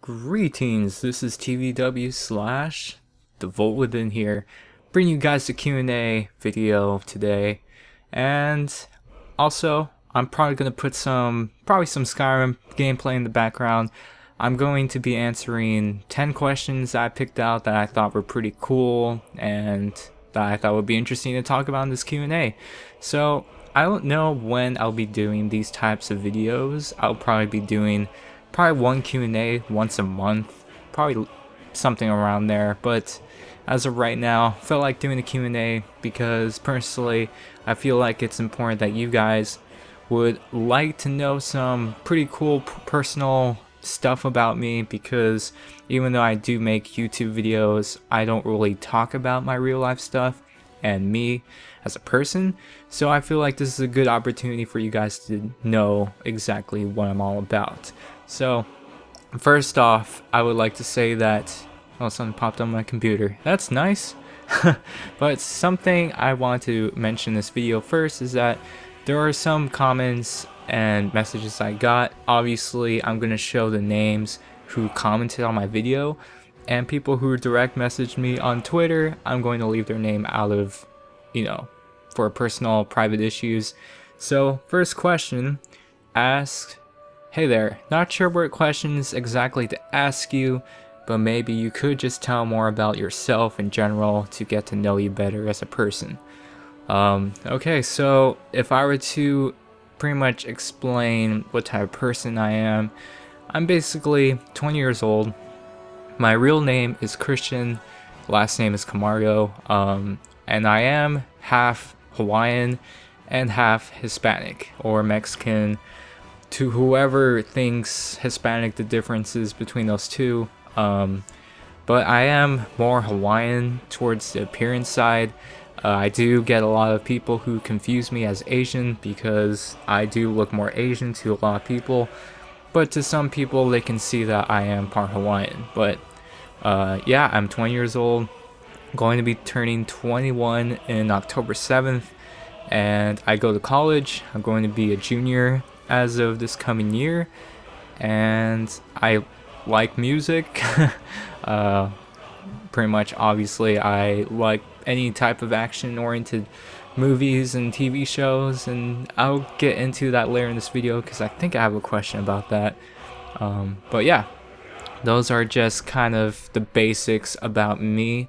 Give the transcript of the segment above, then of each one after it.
Greetings, this is TVW slash TheVoltWithin here, bringing you guys the Q&A video today, and also I'm probably going to put some Skyrim gameplay in the background. I'm going to be answering 10 questions that I picked out that I thought were pretty cool and that I thought would be interesting to talk about in this Q&A. So I don't know when I'll be doing these types of videos. I'll probably be doing one Q&A once a month, probably something around there, but as of right now, felt like doing a Q&A because personally I feel like it's important that you guys would like to know some pretty cool personal stuff about me, because even though I do make YouTube videos, I don't really talk about my real life stuff and me as a person. So I feel like this is a good opportunity for you guys to know exactly what I'm all about. So first off, I would like to say that, oh, something popped on my computer. That's nice. But something I want to mention in this video first is that there are some comments and messages I got. Obviously, I'm going to show the names who commented on my video, and people who direct messaged me on Twitter, I'm going to leave their name out of, for personal private issues. So first question asked, "Hey there, not sure what questions exactly to ask you, but maybe you could just tell more about yourself in general to get to know you better as a person." Okay, so if I were to pretty much explain what type of person I am, I'm basically 20 years old. My real name is Christian, last name is Camargo, and I am half Hawaiian and half Hispanic or Mexican. To whoever thinks Hispanic, the differences between those two, but I am more Hawaiian towards the appearance side. I do get a lot of people who confuse me as Asian because I do look more Asian to a lot of people, but to some people they can see that I am part Hawaiian. But yeah, I'm 20 years old, going to be turning 21 in October 7th, and I go to college. I'm going to be a junior as of this coming year, and I like music. Pretty much, obviously, I like any type of action-oriented movies and TV shows, and I'll get into that later in this video because I think I have a question about that. But yeah, those are just kind of the basics about me.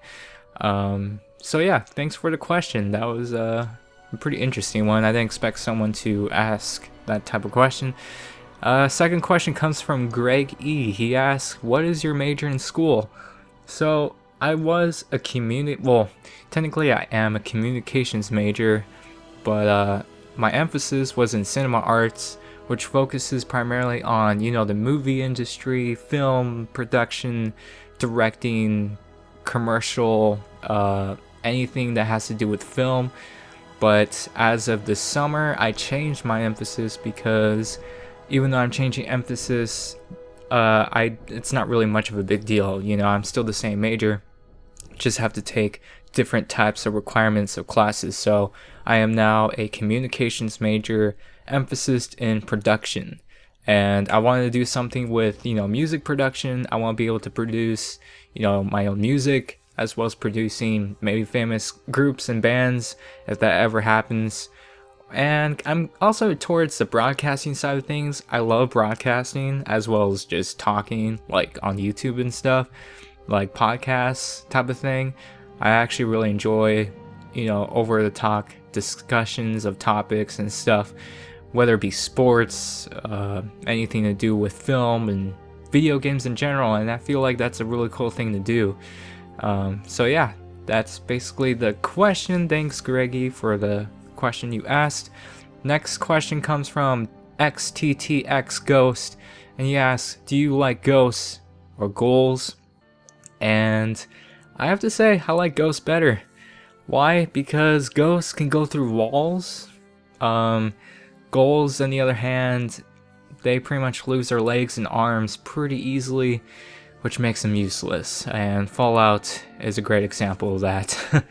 So yeah, thanks for the question. That was a pretty interesting one. I didn't expect someone to ask that type of question. Second question comes from Greg E. He asks, "What is your major in school?" So I was a technically I am a communications major, but my emphasis was in cinema arts, which focuses primarily on, the movie industry, film production, directing, commercial, anything that has to do with film. But as of this summer, I changed my emphasis because even though I'm changing emphasis, it's not really much of a big deal. I'm still the same major, just have to take different types of requirements of classes. So I am now a communications major, emphasis in production, and I wanted to do something with music production. I want to be able to produce my own music, as well as producing maybe famous groups and bands if that ever happens. And I'm also towards the broadcasting side of things. I love broadcasting as well as just talking, like on YouTube and stuff, like podcasts type of thing. I actually really enjoy, over the top discussions of topics and stuff, whether it be sports, anything to do with film and video games in general. And I feel like that's a really cool thing to do. So yeah, that's basically the question. Thanks, Greggy, for the question you asked. Next question comes from XTTX Ghost, and he asks, "Do you like ghosts or ghouls?" And I have to say, I like ghosts better. Why? Because ghosts can go through walls. Ghouls, on the other hand, they pretty much lose their legs and arms pretty easily, which makes them useless. And Fallout is a great example of that.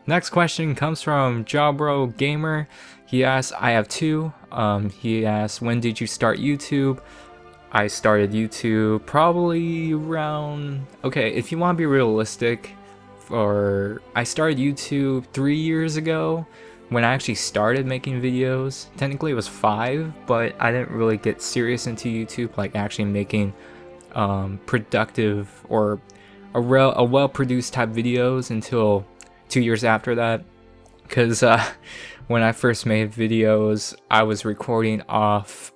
Next question comes from Jawbro Gamer. He asks, I have two. He asks, when did you start YouTube? I started YouTube probably around, okay, if you want to be realistic, I started YouTube 3 years ago when I actually started making videos. Technically it was 5, but I didn't really get serious into YouTube, like actually making productive or a well-produced type videos until 2 years after that. Because when I first made videos, I was recording off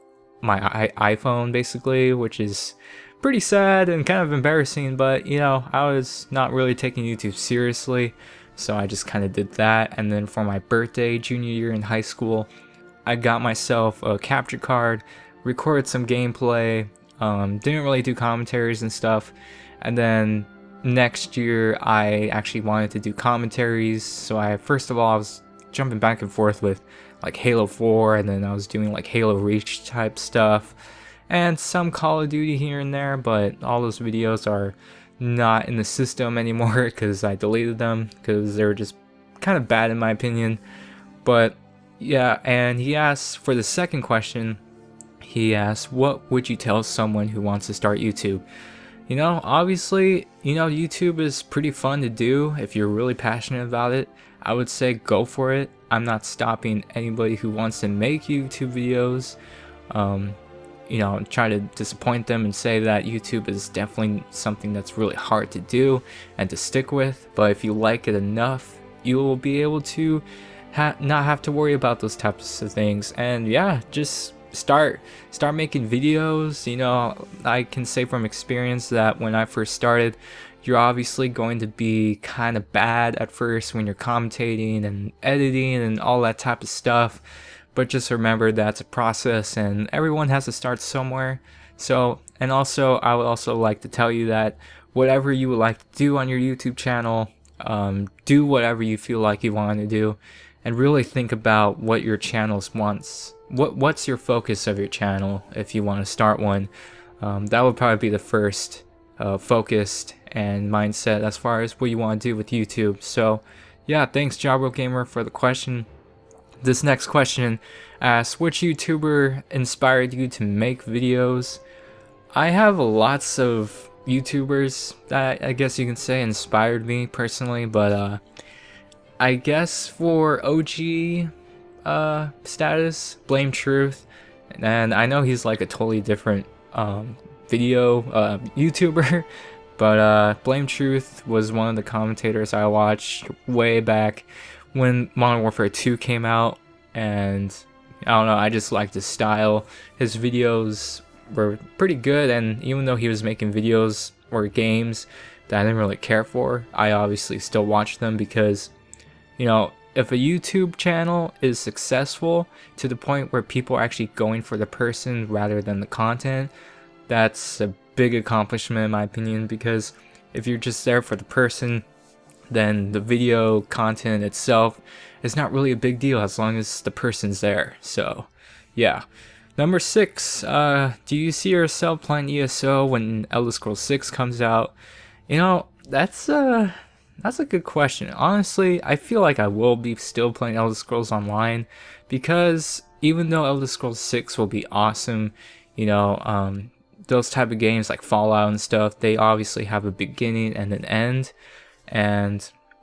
my iPhone basically, which is pretty sad and kind of embarrassing, but you know, I was not really taking YouTube seriously, so I just kind of did that. And then for my birthday, junior year in high school, I got myself a capture card, recorded some gameplay, didn't really do commentaries and stuff, and then next year I actually wanted to do commentaries, so I first of all I was jumping back and forth with like Halo 4, and then I was doing like Halo Reach type stuff and some Call of Duty here and there, but all those videos are not in the system anymore because I deleted them because they were just kind of bad in my opinion. But yeah, and he asked for the second question, he asked, what would you tell someone who wants to start YouTube? You know, obviously, you know, YouTube is pretty fun to do if you're really passionate about it. I would say go for it. I'm not stopping anybody who wants to make YouTube videos. You know, try to disappoint them and say that YouTube is definitely something that's really hard to do and to stick with. But if you like it enough, you will be able to not have to worry about those types of things. And yeah, just start making videos. You know, I can say from experience that when I first started, you're obviously going to be kind of bad at first when you're commentating and editing and all that type of stuff, but just remember that's a process and everyone has to start somewhere. So, and also I would also like to tell you that whatever you would like to do on your YouTube channel, do whatever you feel like you want to do, and really think about what your channel wants. What's your focus of your channel if you want to start one? That would probably be the first focused and mindset as far as what you want to do with YouTube. So yeah, thanks Jawbro Gamer for the question. This next question asks, which YouTuber inspired you to make videos? I have lots of YouTubers that I guess you can say inspired me personally, but I guess for OG status, Blame Truth, and I know he's like a totally different video YouTuber, but Blame Truth was one of the commentators I watched way back when Modern Warfare 2 came out, and I don't know, I just liked his style. His videos were pretty good, and even though he was making videos or games that I didn't really care for, I obviously still watched them because, you know, if a YouTube channel is successful to the point where people are actually going for the person rather than the content, that's a big accomplishment in my opinion, because if you're just there for the person, then the video content itself is not really a big deal as long as the person's there. So yeah. Number 6, do you see yourself playing ESO when Elder Scrolls 6 comes out? You know, that's a good question. Honestly, I feel like I will be still playing Elder Scrolls Online, because even though Elder Scrolls 6 will be awesome, you know, those type of games like Fallout and stuff, they obviously have a beginning and an end,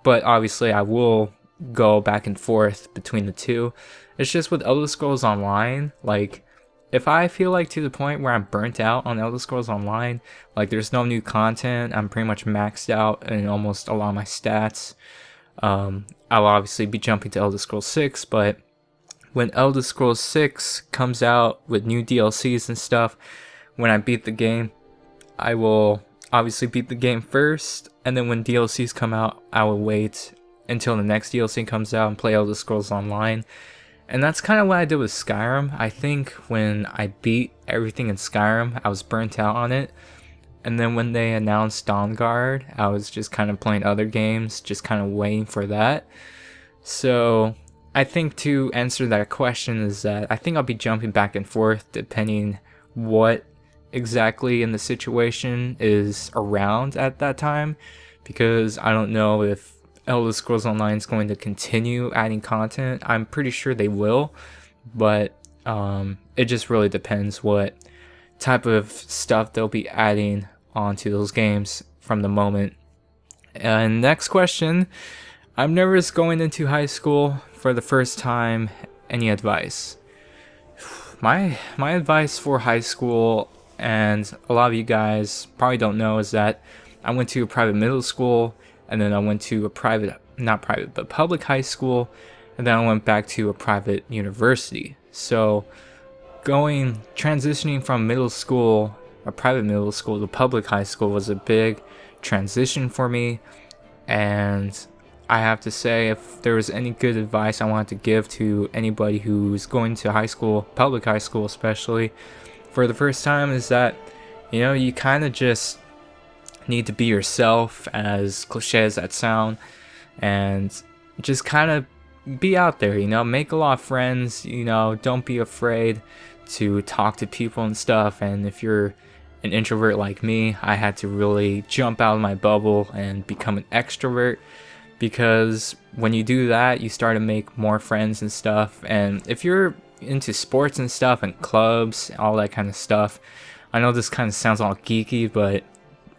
but obviously I will go back and forth between the two. It's just with Elder Scrolls Online, like, if I feel like to the point where I'm burnt out on Elder Scrolls Online, like there's no new content, I'm pretty much maxed out in almost a lot of my stats, I'll obviously be jumping to Elder Scrolls 6, but when Elder Scrolls 6 comes out with new DLCs and stuff, when I beat the game, I will obviously beat the game first, and then when DLCs come out, I will wait until the next DLC comes out and play Elder Scrolls Online. And that's kind of what I did with Skyrim. I think when I beat everything in Skyrim, I was burnt out on it. And then when they announced Dawnguard, I was just kind of playing other games, just kind of waiting for that. So I think to answer that question is that I think I'll be jumping back and forth depending what exactly in the situation is around at that time, because I don't know if Elder Scrolls Online is going to continue adding content. I'm pretty sure they will, but it just really depends what type of stuff they'll be adding onto those games from the moment. And next question, I'm nervous going into high school for the first time. Any advice? My advice for high school, and a lot of you guys probably don't know, is that I went to a private middle school, and then I went to a public high school, and then I went back to a private university. So transitioning from middle school, a private middle school, to public high school was a big transition for me. And I have to say, if there was any good advice I wanted to give to anybody who's going to high school, public high school especially, for the first time, is that, you kind of just need to be yourself, as cliche as that sound, and just kind of be out there, make a lot of friends, don't be afraid to talk to people and stuff. And if you're an introvert like me, I had to really jump out of my bubble and become an extrovert, because when you do that, you start to make more friends and stuff. And if you're into sports and stuff and clubs, all that kind of stuff, I know this kind of sounds all geeky, but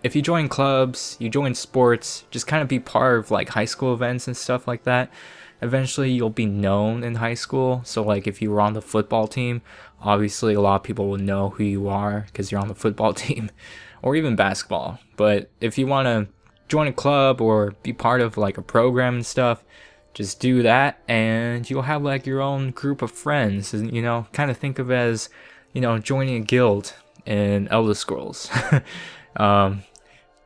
if you join clubs, you join sports, just kind of be part of like high school events and stuff like that, eventually you'll be known in high school. So like if you were on the football team, obviously a lot of people will know who you are because you're on the football team, or even basketball. But if you want to join a club or be part of like a program and stuff, just do that, and you'll have like your own group of friends. And kind of think of it as joining a guild in Elder Scrolls.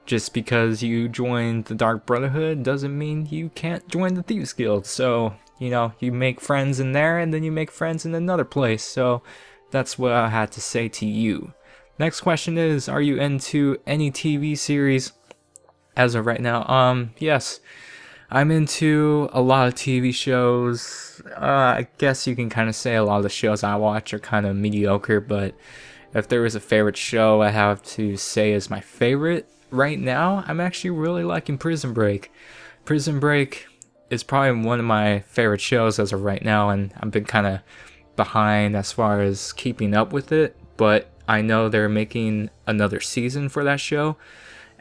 Just because you joined the Dark Brotherhood doesn't mean you can't join the Thieves Guild. So you make friends in there, and then you make friends in another place. So that's what I had to say to you. Next question is, are you into any TV series as of right now? Yes, I'm into a lot of TV shows. I guess you can kind of say a lot of the shows I watch are kind of mediocre, but if there was a favorite show I have to say is my favorite right now, I'm actually really liking Prison Break. Prison Break is probably one of my favorite shows as of right now, and I've been kind of behind as far as keeping up with it, but I know they're making another season for that show,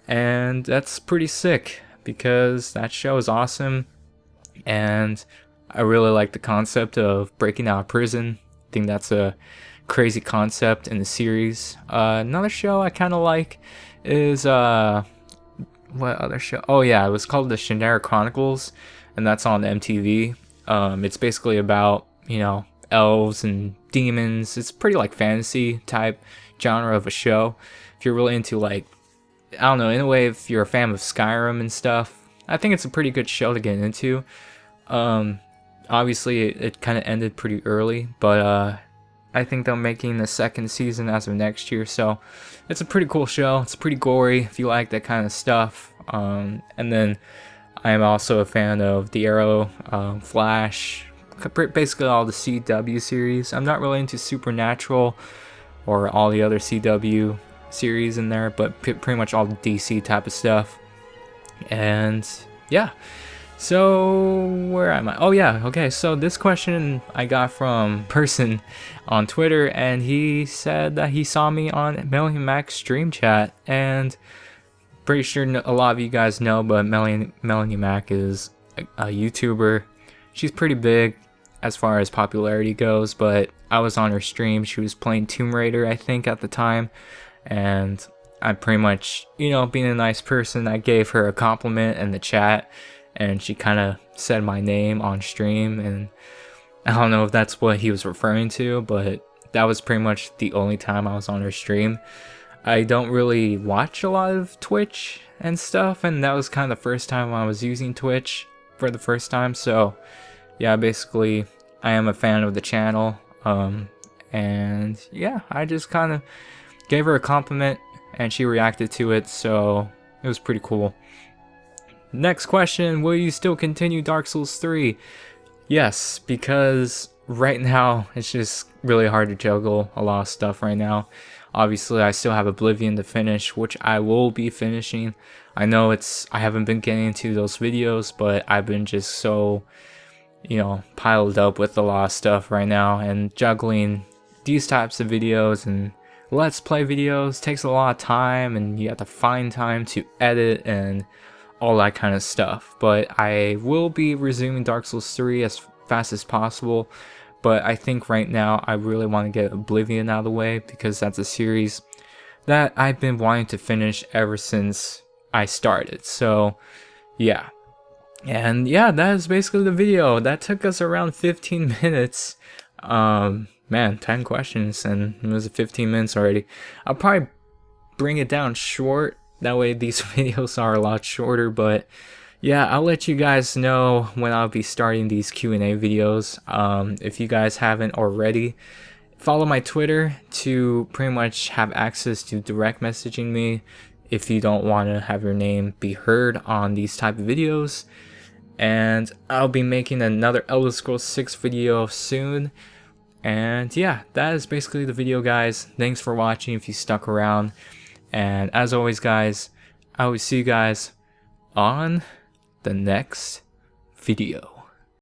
and that's pretty sick because that show is awesome, and I really like the concept of breaking out of prison. I think that's a crazy concept in the series. Another show I kind of like is what other show? Oh yeah, it was called the Shannara Chronicles, and that's on MTV. It's basically about elves and demons. It's pretty like fantasy type genre of a show. If you're really into like, I don't know, in a way, if you're a fan of Skyrim and stuff, I think it's a pretty good show to get into. Obviously it kind of ended pretty early, but I think they're making the second season as of next year, so it's a pretty cool show. It's pretty gory if you like that kind of stuff. And then I am also a fan of The Arrow, Flash, basically all the CW series. I'm not really into Supernatural or all the other CW series in there, but pretty much all the DC type of stuff. And yeah. So where am I? Oh yeah, okay, so this question I got from a person on Twitter, and he said that he saw me on Melanie Mac's stream chat, and pretty sure a lot of you guys know, but Melanie Mac is a YouTuber. She's pretty big as far as popularity goes, but I was on her stream. She was playing Tomb Raider, I think, at the time, and I pretty much, being a nice person, I gave her a compliment in the chat, and she kind of said my name on stream, and I don't know if that's what he was referring to, but that was pretty much the only time I was on her stream. I don't really watch a lot of Twitch and stuff, and that was kind of the first time I was using Twitch for the first time, so yeah, basically I am a fan of the channel, and yeah, I just kind of gave her a compliment, and she reacted to it, so it was pretty cool. Next question, will you still continue Dark Souls 3? Yes, because right now it's just really hard to juggle a lot of stuff right now. Obviously, I still have Oblivion to finish, which I will be finishing. I know I haven't been getting into those videos, but I've been just so, piled up with a lot of stuff right now, and juggling these types of videos and let's play videos takes a lot of time, and you have to find time to edit and all that kind of stuff. But I will be resuming Dark Souls 3 as fast as possible. But I think right now I really want to get Oblivion out of the way, because that's a series that I've been wanting to finish ever since I started. So yeah. And yeah, that is basically the video. That took us around 15 minutes. Man, 10 questions and it was 15 minutes already. I'll probably bring it down short. That way these videos are a lot shorter, but yeah, I'll let you guys know when I'll be starting these Q&A videos. If you guys haven't already, follow my Twitter to pretty much have access to direct messaging me if you don't want to have your name be heard on these type of videos. And I'll be making another Elder Scrolls 6 video soon. And yeah, that is basically the video, guys. Thanks for watching if you stuck around. And as always, guys, I will see you guys on the next video.